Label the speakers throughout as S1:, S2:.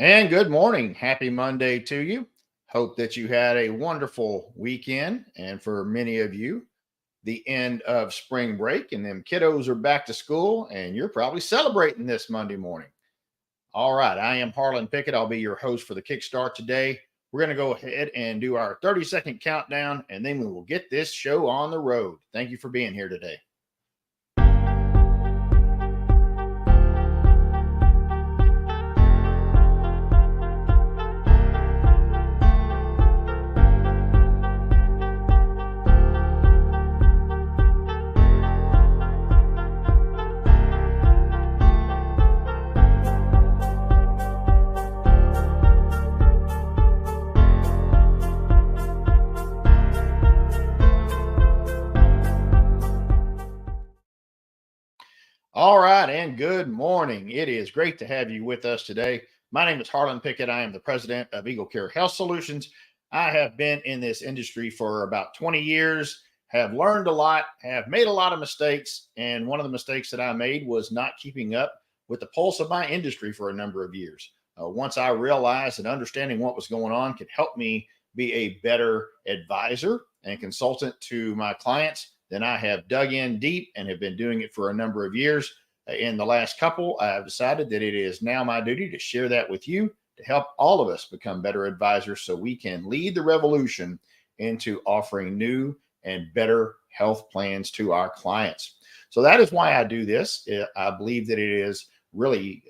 S1: And good morning. Happy Monday to you. Hope that you had a wonderful weekend. And for many of you, the end of spring break and them kiddos are back to school, and you're probably celebrating this Monday morning. All right. I am Harlan Pickett. I'll be your host for the Kickstart today. We're going to go ahead and do our 30-second countdown, and then we will get this show on the road. Thank you for being here today. All right, and good morning. It is great to have you with us today. My name is Harlan Pickett. I am the president of Eagle Care Health Solutions. I have been in this industry for about 20 years, have learned a lot, have made a lot of mistakes. And one of the mistakes that I made was not keeping up with the pulse of my industry for a number of years. Once I realized that understanding what was going on could help me be a better advisor and consultant to my clients, then I have dug in deep and have been doing it for a number of years. In the last couple, I have decided that it is now my duty to share that with you to help all of us become better advisors so we can lead the revolution into offering new and better health plans to our clients. So that is why I do this. I believe that it is really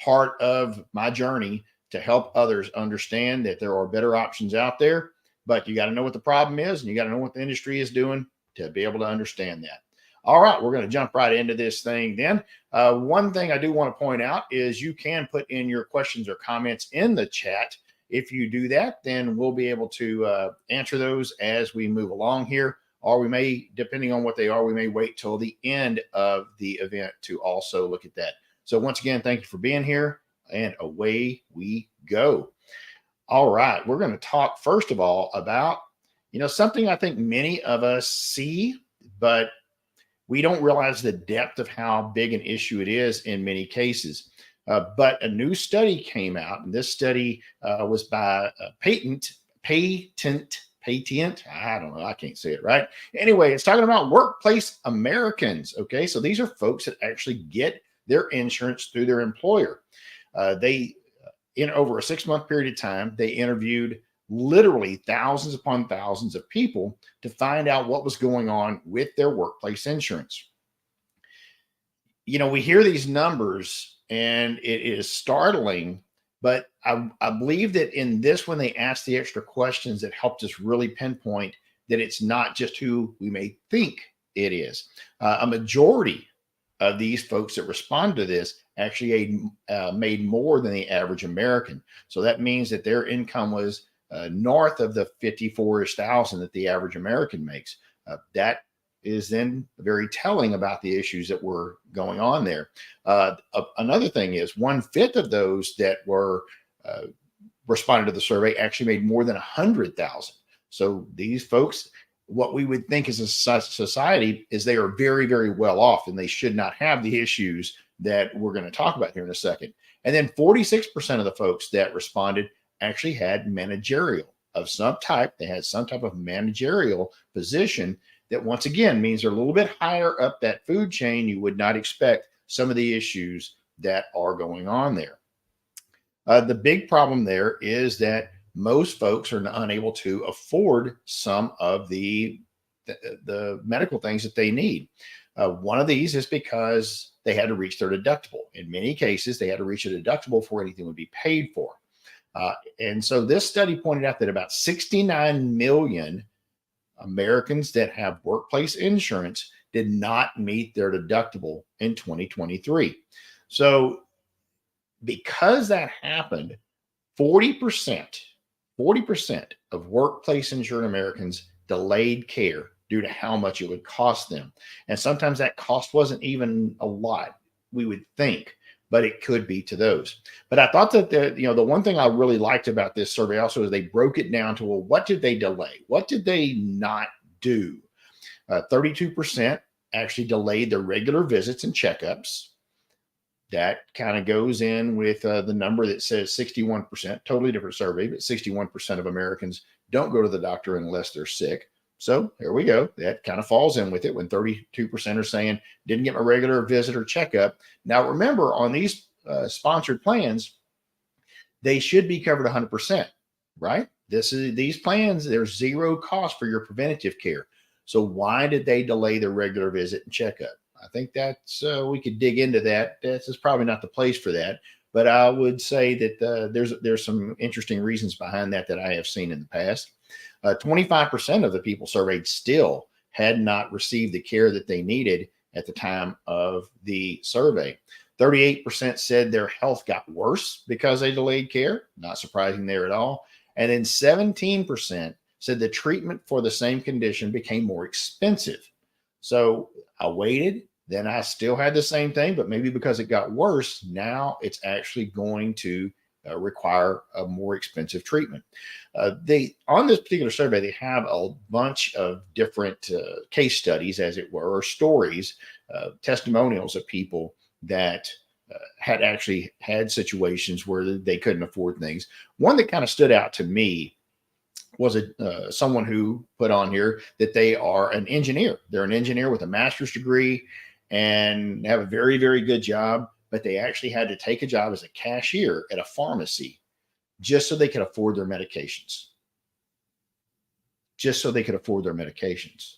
S1: part of my journey to help others understand that there are better options out there, but you got to know what the problem is and you got to know what the industry is doing to be able to understand that. All right, we're going to jump right into this thing then. One thing I do want to point out is you can put in your questions or comments in the chat. If you do that, then we'll be able to answer those as we move along here, or we may, depending on what they are, we may wait till the end of the event to also look at that. So once again, thank you for being here, and away we go. All right, we're going to talk first of all about something I think many of us see, but we don't realize the depth of how big an issue it is in many cases. But a new study came out, and this study was by Patent. I don't know. I can't say it right. Anyway, it's talking about workplace Americans. Okay, so these are folks that actually get their insurance through their employer. In over a 6-month period of time, they interviewed literally thousands upon thousands of people to find out what was going on with their workplace insurance. We hear these numbers and it is startling, but I believe that in this one, they asked the extra questions that helped us really pinpoint that it's not just who we may think it is. A majority of these folks that respond to this actually made more than the average American. So that means that their income was north of the 54-ish thousand that the average American makes. That is then very telling about the issues that were going on there. Another thing is 1/5 of those that were responded to the survey actually made more than 100,000. So these folks, what we would think as a society is they are very, very well off, and they should not have the issues that we're going to talk about here in a second. And then 46% of the folks that responded actually had managerial of some type. They had some type of managerial position that, once again, means they're a little bit higher up that food chain. You would not expect some of the issues that are going on there. The big problem there is that most folks are unable to afford some of the medical things that they need. One of these is because they had to reach their deductible. In many cases, they had to reach a deductible before anything would be paid for. And so this study pointed out that about 69 million Americans that have workplace insurance did not meet their deductible in 2023. So because that happened, 40% of workplace insured Americans delayed care due to how much it would cost them. And sometimes that cost wasn't even a lot, we would think, but it could be to those. But I thought that the one thing I really liked about this survey also is they broke it down to, well, what did they delay? What did they not do? 32% actually delayed their regular visits and checkups. That kind of goes in with the number that says 61%, totally different survey, but 61% of Americans don't go to the doctor unless they're sick. So here we go. That kind of falls in with it when 32% are saying didn't get my regular visit or checkup. Now, remember, on these sponsored plans, they should be covered 100%, right? These plans, there's zero cost for your preventative care. So why did they delay their regular visit and checkup? I think that's we could dig into that. This is probably not the place for that, but I would say that there's some interesting reasons behind that I have seen in the past. 25% of the people surveyed still had not received the care that they needed at the time of the survey. 38% said their health got worse because they delayed care. Not surprising there at all. And then 17% said the treatment for the same condition became more expensive. So I waited, then I still had the same thing, but maybe because it got worse, now it's actually going to require a more expensive treatment. They on this particular survey, they have a bunch of different case studies, as it were, or stories, testimonials of people that had actually had situations where they couldn't afford things. One that kind of stood out to me was someone who put on here that they are an engineer. They're an engineer with a master's degree and have a very, very good job, but they actually had to take a job as a cashier at a pharmacy just so they could afford their medications. Just so they could afford their medications.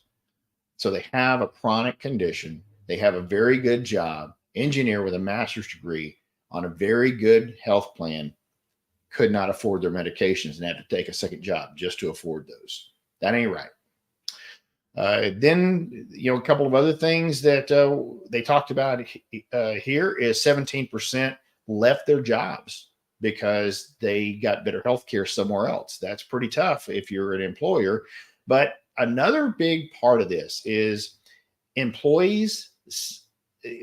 S1: So they have a chronic condition. They have a very good job, engineer with a master's degree on a very good health plan, could not afford their medications and had to take a second job just to afford those. That ain't right. Then, a couple of other things that they talked about here is 17% left their jobs because they got better health care somewhere else. That's pretty tough if you're an employer. But another big part of this is employees,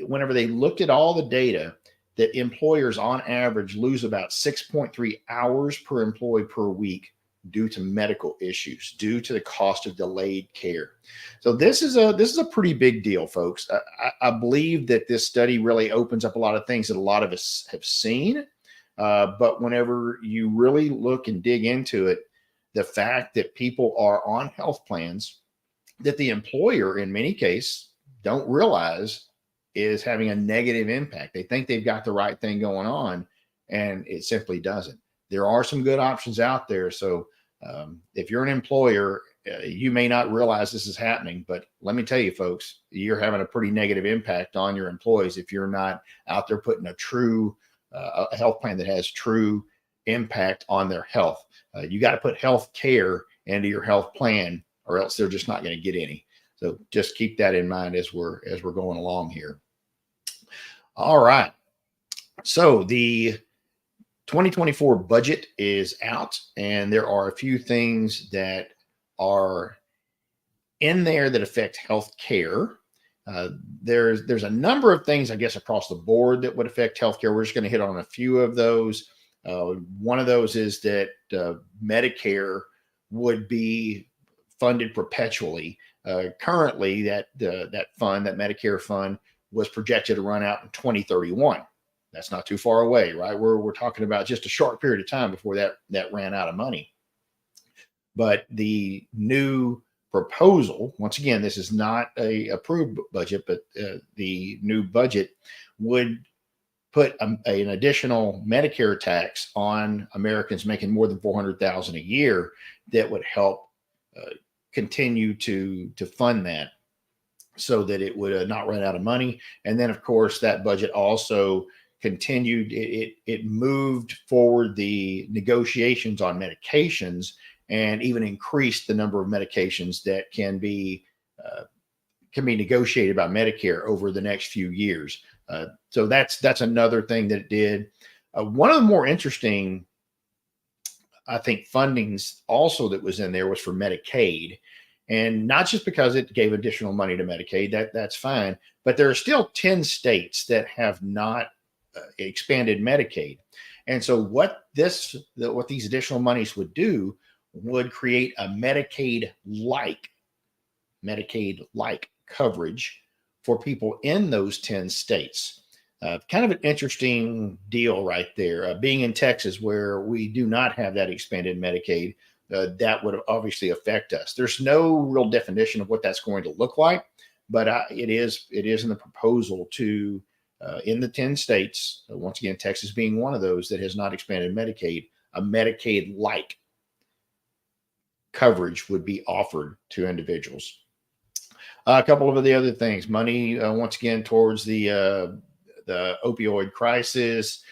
S1: whenever they looked at all the data, that employers on average lose about 6.3 hours per employee per week due to medical issues, due to the cost of delayed care. So this is a pretty big deal, folks. I believe that this study really opens up a lot of things that a lot of us have seen. But whenever you really look and dig into it, the fact that people are on health plans that the employer, in many cases, don't realize is having a negative impact. They think they've got the right thing going on, and it simply doesn't. There are some good options out there. So if you're an employer, you may not realize this is happening, but let me tell you, folks, you're having a pretty negative impact on your employees if you're not out there putting a true a health plan that has true impact on their health. You got to put health care into your health plan, or else they're just not going to get any. So just keep that in mind as we're going along here. All right. So the 2024 budget is out, and there are a few things that are in there that affect health care. There's a number of things, I guess, across the board that would affect healthcare. We're just going to hit on a few of those. One of those is that Medicare would be funded perpetually. Currently, that fund, that Medicare fund, was projected to run out in 2031. That's not too far away, right? We're talking about just a short period of time before that ran out of money. But the new proposal, once again, this is not a approved budget, but the new budget would put an additional Medicare tax on Americans making more than $400,000 a year that would help continue to fund that, so that it would not run out of money. And then, of course, that budget also continued. It moved forward the negotiations on medications and even increased the number of medications that can be negotiated by Medicare over the next few years. So that's another thing that it did. One of the more interesting, I think, fundings also that was in there was for Medicaid. And not just because it gave additional money to Medicaid, that's fine, but there are still 10 states that have not expanded Medicaid. And so what these additional monies would do would create a Medicaid-like coverage for people in those 10 states. Kind of an interesting deal right there. Being in Texas, where we do not have that expanded Medicaid, that would obviously affect us. There's no real definition of what that's going to look like, but it is in the proposal to in the 10 states. Once again, Texas being one of those that has not expanded Medicaid, a Medicaid-like coverage would be offered to individuals. A couple of the other things, money once again towards the opioid crisis,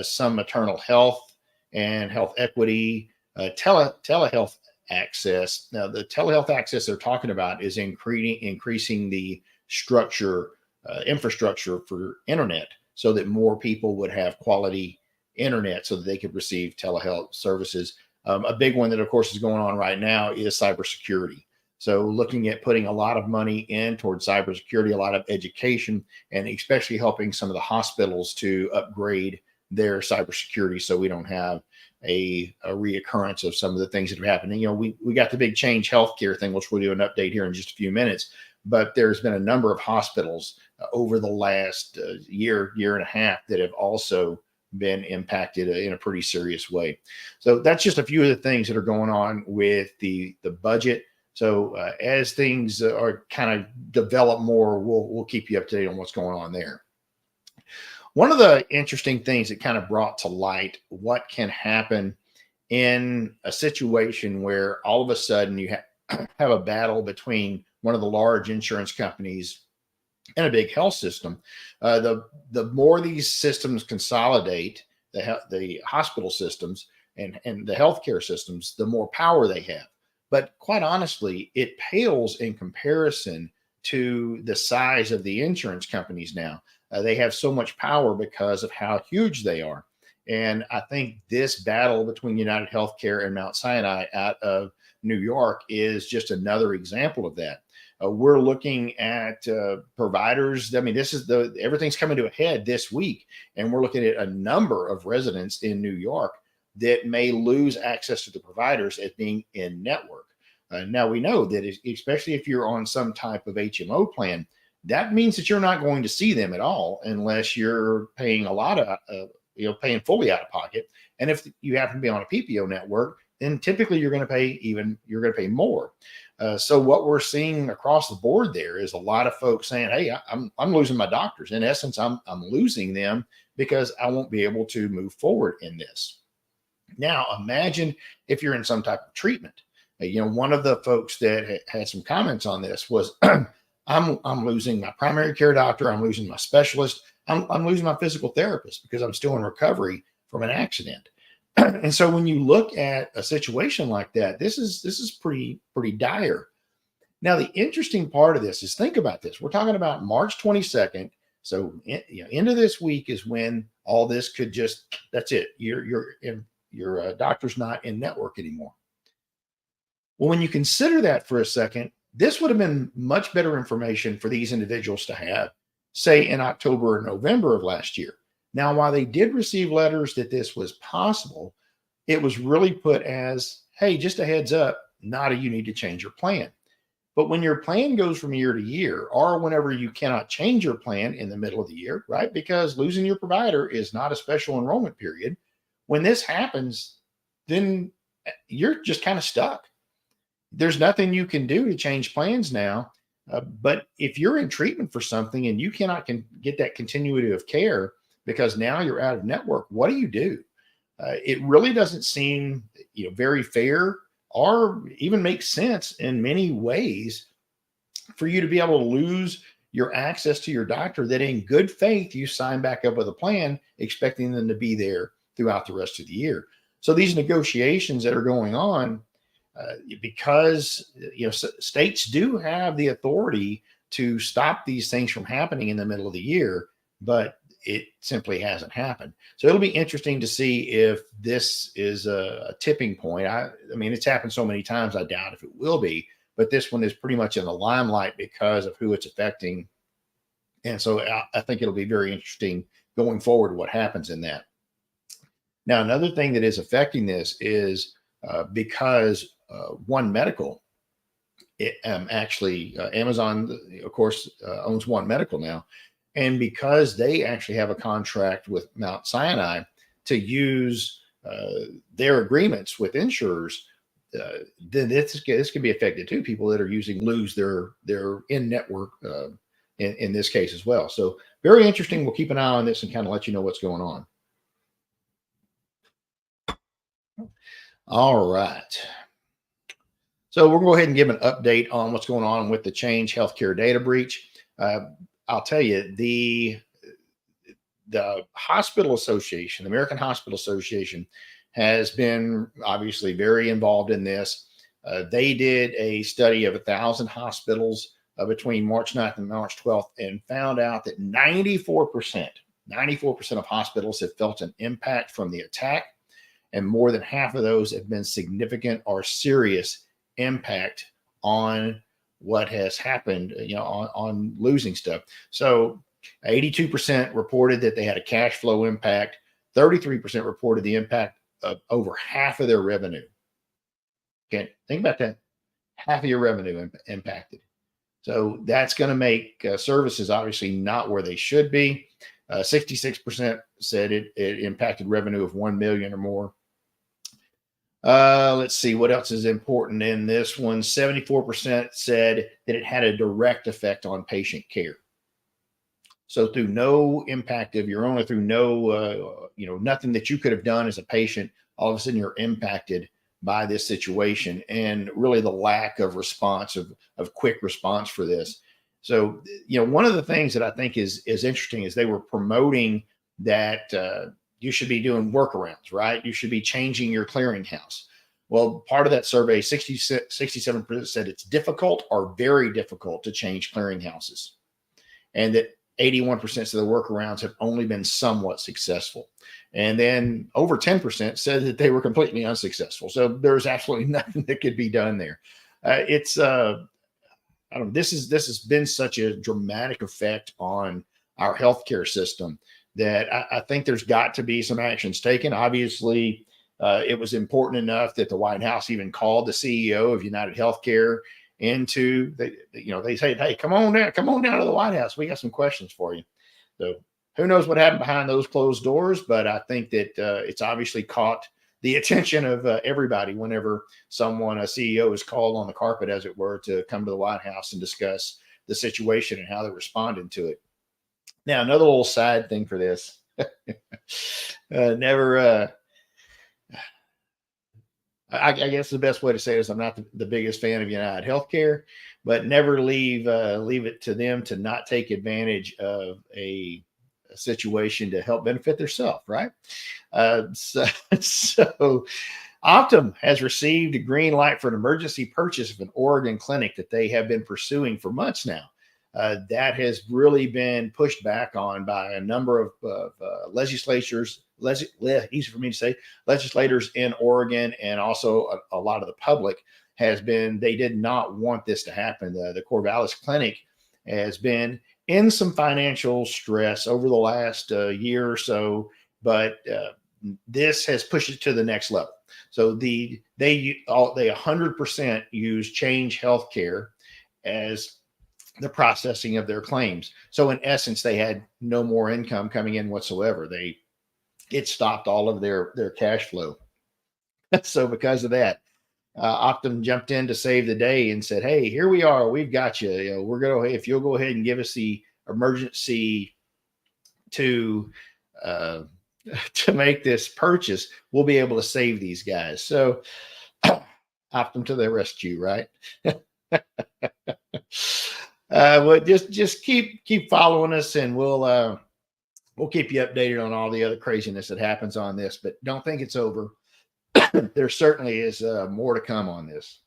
S1: some maternal health and health equity, telehealth access. Now, the telehealth access they're talking about is increasing the infrastructure for internet so that more people would have quality internet so that they could receive telehealth services. A big one that, of course, is going on right now is cybersecurity. So looking at putting a lot of money in towards cybersecurity, a lot of education, and especially helping some of the hospitals to upgrade their cybersecurity so we don't have a reoccurrence of some of the things that have happened. And, we got the big Change Healthcare thing, which we'll do an update here in just a few minutes. But there's been a number of hospitals over the last year and a half that have also been impacted in a pretty serious way. So that's just a few of the things that are going on with the budget. So as things are kind of develop more, we'll keep you up to date on what's going on there. One of the interesting things that kind of brought to light what can happen in a situation where all of a sudden you have a battle between one of the large insurance companies and a big health system. The more these systems consolidate, the hospital systems and the healthcare systems, the more power they have. But quite honestly, it pales in comparison to the size of the insurance companies now. They have so much power because of how huge they are. And I think this battle between United Healthcare and Mount Sinai out of New York is just another example of that. We're looking at providers. I mean, everything's coming to a head this week, and we're looking at a number of residents in New York that may lose access to the providers as being in network. Now we know that especially if you're on some type of HMO plan, that means that you're not going to see them at all unless you're paying a lot of, paying fully out of pocket. And if you happen to be on a PPO network, then typically you're going to pay more. So what we're seeing across the board there is a lot of folks saying, "Hey, I'm losing my doctors. In essence, I'm losing them because I won't be able to move forward in this." Now, imagine if you're in some type of treatment. One of the folks that had some comments on this was, I'm losing my primary care doctor. I'm losing my specialist. I'm losing my physical therapist because I'm still in recovery from an accident. And so when you look at a situation like that, this is pretty dire. Now, the interesting part of this is, think about this. We're talking about March 22nd. So, end of this week is when all this could that's it. Your doctor's not in network anymore. Well, when you consider that for a second, this would have been much better information for these individuals to have, say, in October or November of last year. Now, while they did receive letters that this was possible, it was really put as, hey, just a heads up, you need to change your plan. But when your plan goes from year to year, or whenever you cannot change your plan in the middle of the year, right? Because losing your provider is not a special enrollment period. When this happens, then you're just kind of stuck. There's nothing you can do to change plans now. But if you're in treatment for something and you cannot get that continuity of care because now you're out of network, what do? It really doesn't seem very fair or even makes sense in many ways for you to be able to lose your access to your doctor that in good faith you sign back up with a plan expecting them to be there throughout the rest of the year. So these negotiations that are going on, because states do have the authority to stop these things from happening in the middle of the year, but it simply hasn't happened. So it'll be interesting to see if this is a tipping point. I mean, it's happened so many times, I doubt if it will be, but this one is pretty much in the limelight because of who it's affecting. And so I think it'll be very interesting going forward what happens in that. Now, another thing that is affecting this is because One Medical, Amazon, of course, owns One Medical now. And because they actually have a contract with Mount Sinai to use their agreements with insurers, then this can be affected too. People that are using lose their in network in this case as well. So very interesting. We'll keep an eye on this and kind of let you know what's going on. All right. So we're going to go ahead and give an update on what's going on with the Change Healthcare data breach. I'll tell you, the Hospital Association, the American Hospital Association, has been obviously very involved in this. They did a study of 1,000 hospitals between March 9th and March 12th and found out that 94% of hospitals have felt an impact from the attack, and more than half of those have been significant or serious impact on what has happened, on losing stuff. So 82% reported that they had a cash flow impact. 33% reported the impact of over half of their revenue. Okay, think about that. Half of your revenue impacted. So that's going to make services obviously not where they should be. 66% said it impacted revenue of 1 million or more. Let's see what else is important in this one. 74% said that it had a direct effect on patient care. So through no impact of your own, or through no, nothing that you could have done as a patient, all of a sudden you're impacted by this situation, and really the lack of response, of quick response for this. So, one of the things that I think is interesting is they were promoting that you should be doing workarounds, right? You should be changing your clearinghouse. Well, part of that survey, 67% said it's difficult or very difficult to change clearinghouses, and that 81% of the workarounds have only been somewhat successful. And then over 10% said that they were completely unsuccessful. So there's absolutely nothing that could be done there. This has been such a dramatic effect on our healthcare system that I think there's got to be some actions taken. Obviously, it was important enough that the White House even called the CEO of United Healthcare into they say, hey, come on down to the White House. We got some questions for you. So who knows what happened behind those closed doors, but I think that it's obviously caught the attention of everybody whenever a CEO is called on the carpet, as it were, to come to the White House and discuss the situation and how they're responding to it. Now, another little side thing for this, I guess the best way to say it is I'm not the biggest fan of United Healthcare, but never leave it to them to not take advantage of a situation to help benefit themselves, right? So Optum has received a green light for an emergency purchase of an Oregon clinic that they have been pursuing for months now. That has really been pushed back on by a number of legislators in Oregon, and also a lot of the public they did not want this to happen. The Corvallis Clinic has been in some financial stress over the last year or so, but this has pushed it to the next level. So they 100% use Change Healthcare as the processing of their claims. So in essence, they had no more income coming in whatsoever. It stopped all of their cash flow. So because of that, Optum jumped in to save the day and said, hey, here we are. We've got you. If you'll go ahead and give us the emergency to make this purchase, we'll be able to save these guys. So Optum to the rescue, right? Well, just keep following us, and we'll keep you updated on all the other craziness that happens on this. But don't think it's over. There certainly is more to come on this.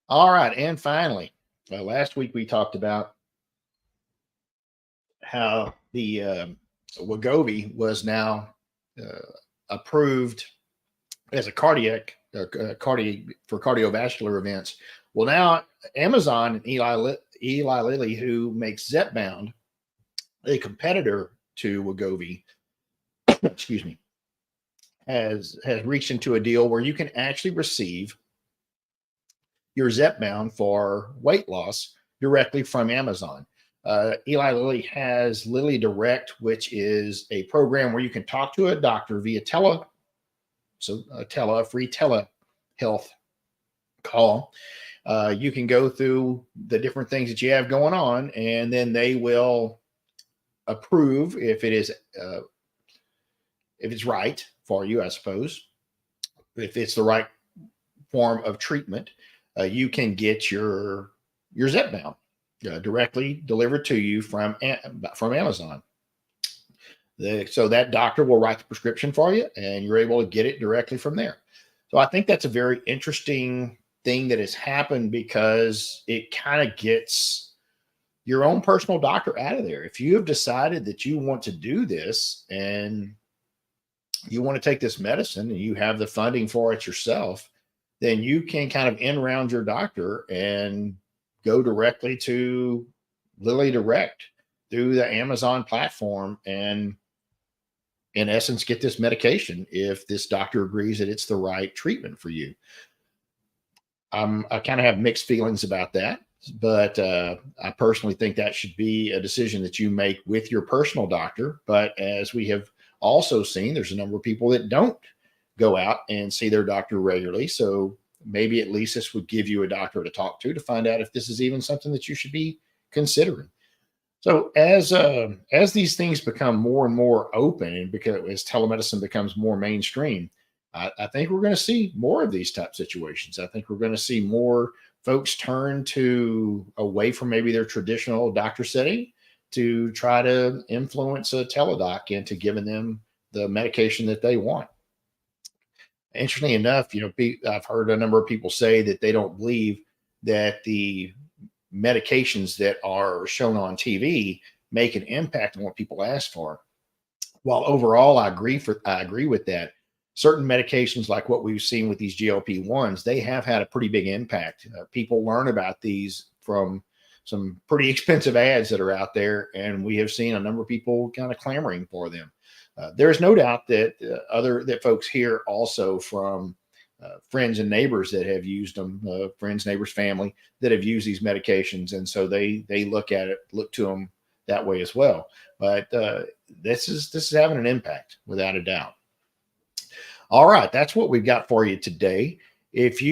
S1: All right, and finally, last week we talked about how the Wegovy was now approved as a cardiac for cardiovascular events. Well, now Amazon and Eli Lilly, who makes Zepbound, a competitor to Wegovy, excuse me, has reached into a deal where you can actually receive your Zepbound for weight loss directly from Amazon. Eli Lilly has Lilly Direct, which is a program where you can talk to a doctor via a free telehealth call. You can go through the different things that you have going on, and then they will approve if it's right for you, I suppose. If it's the right form of treatment, you can get your Zepbound directly delivered to you from Amazon. So that doctor will write the prescription for you, and you're able to get it directly from there. So I think that's a very interesting thing that has happened, because it kind of gets your own personal doctor out of there. If you have decided that you want to do this and you want to take this medicine and you have the funding for it yourself, then you can kind of in round your doctor and go directly to Lilly Direct through the Amazon platform, and in essence get this medication if this doctor agrees that it's the right treatment for you. I kind of have mixed feelings about that, but I personally think that should be a decision that you make with your personal doctor. But as we have also seen, there's a number of people that don't go out and see their doctor regularly. So maybe at least this would give you a doctor to talk to find out if this is even something that you should be considering. So as these things become more and more open, and because as telemedicine becomes more mainstream, I think we're going to see more of these type situations. I think we're going to see more folks turn away from maybe their traditional doctor setting to try to influence a teledoc into giving them the medication that they want. Interestingly enough, I've heard a number of people say that they don't believe that the medications that are shown on TV make an impact on what people ask for. While overall, I agree with that. Certain medications, like what we've seen with these GLP-1s, they have had a pretty big impact. People learn about these from some pretty expensive ads that are out there, and we have seen a number of people kind of clamoring for them. There is no doubt that that folks hear also from friends and neighbors that have used them, friends, neighbors, family that have used these medications, and so they look to them that way as well. But this is having an impact without a doubt. All right, that's what we've got for you today. If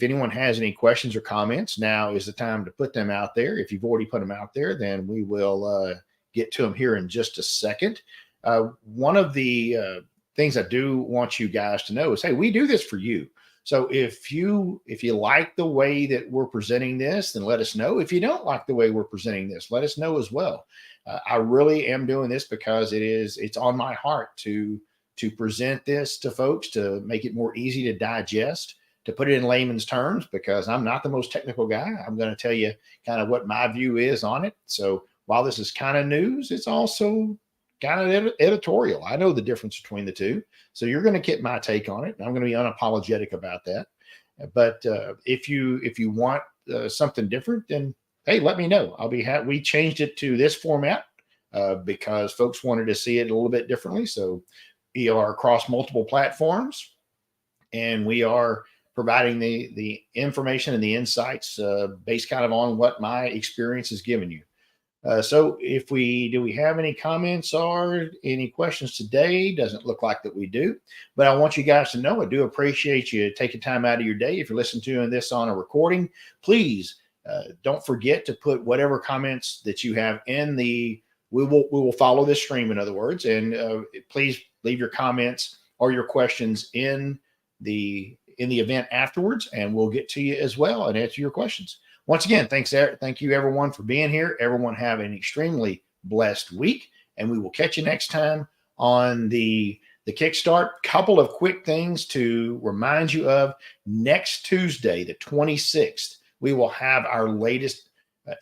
S1: anyone has any questions or comments, now is the time to put them out there. If you've already put them out there, then we will get to them here in just a second. One of the things I do want you guys to know is, hey, we do this for you. So if you like the way that we're presenting this, then let us know. If you don't like the way we're presenting this, let us know as well. I really am doing this because it's on my heart to present this to folks, to make it more easy to digest, to put it in layman's terms, because I'm not the most technical guy. I'm going to tell you kind of what my view is on it. So while this is kind of news, it's also kind of editorial. I know the difference between the two. So you're going to get my take on it. I'm going to be unapologetic about that. But if you want something different, then hey, let me know. I'll be happy. We changed it to this format because folks wanted to see it a little bit differently. So we are across multiple platforms, and we are providing the information and the insights based kind of on what my experience has given you. So do we have any comments or any questions today? Doesn't look like that we do, but I want you guys to know I do appreciate you taking time out of your day. If you're listening to this on a recording, please don't forget to put whatever comments that you have in we will follow this stream, in other words, and please leave your comments or your questions in the event afterwards, and we'll get to you as well and answer your questions. Once again, thank you everyone for being here. Everyone have an extremely blessed week, and we will catch you next time on the Kickstart. Couple of quick things to remind you of. Next Tuesday, the 26th, we will have our latest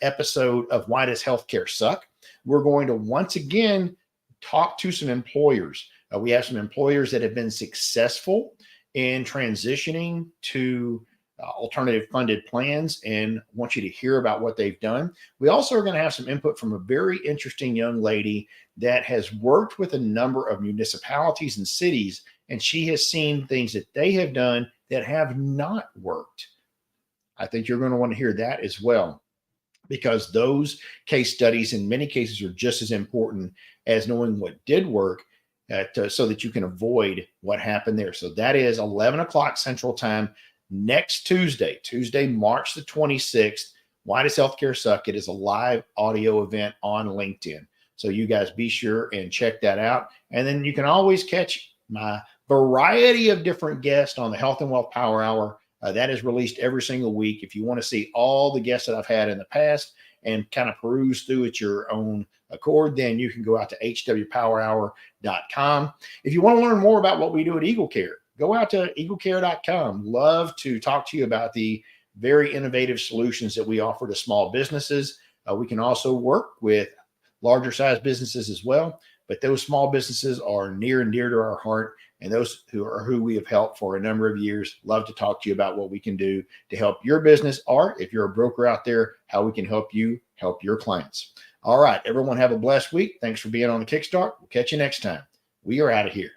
S1: episode of Why Does Healthcare Suck? We're going to once again talk to some employers. We have some employers that have been successful in transitioning to alternative funded plans, and want you to hear about what they've done. We also are going to have some input from a very interesting young lady that has worked with a number of municipalities and cities, and she has seen things that they have done that have not worked. I think you're going to want to hear that as well. because those case studies in many cases are just as important as knowing what did work so that you can avoid what happened there. So that is 11 o'clock Central Time next Tuesday, March the 26th. Why Does Healthcare Suck? It is a live audio event on LinkedIn. So you guys be sure and check that out. And then you can always catch my variety of different guests on the Health and Wealth Power Hour. That is released every single week. If you want to see all the guests that I've had in the past and kind of peruse through at your own accord, then you can go out to hwpowerhour.com. If you want to learn more about what we do at Eagle Care, go out to eaglecare.com. Love to talk to you about the very innovative solutions that we offer to small businesses. We can also work with larger size businesses as well, but those small businesses are near and dear to our heart, and those who we have helped for a number of years. Love to talk to you about what we can do to help your business, or if you're a broker out there, how we can help you help your clients. All right, everyone have a blessed week. Thanks for being on the Kickstart. We'll catch you next time. We are out of here.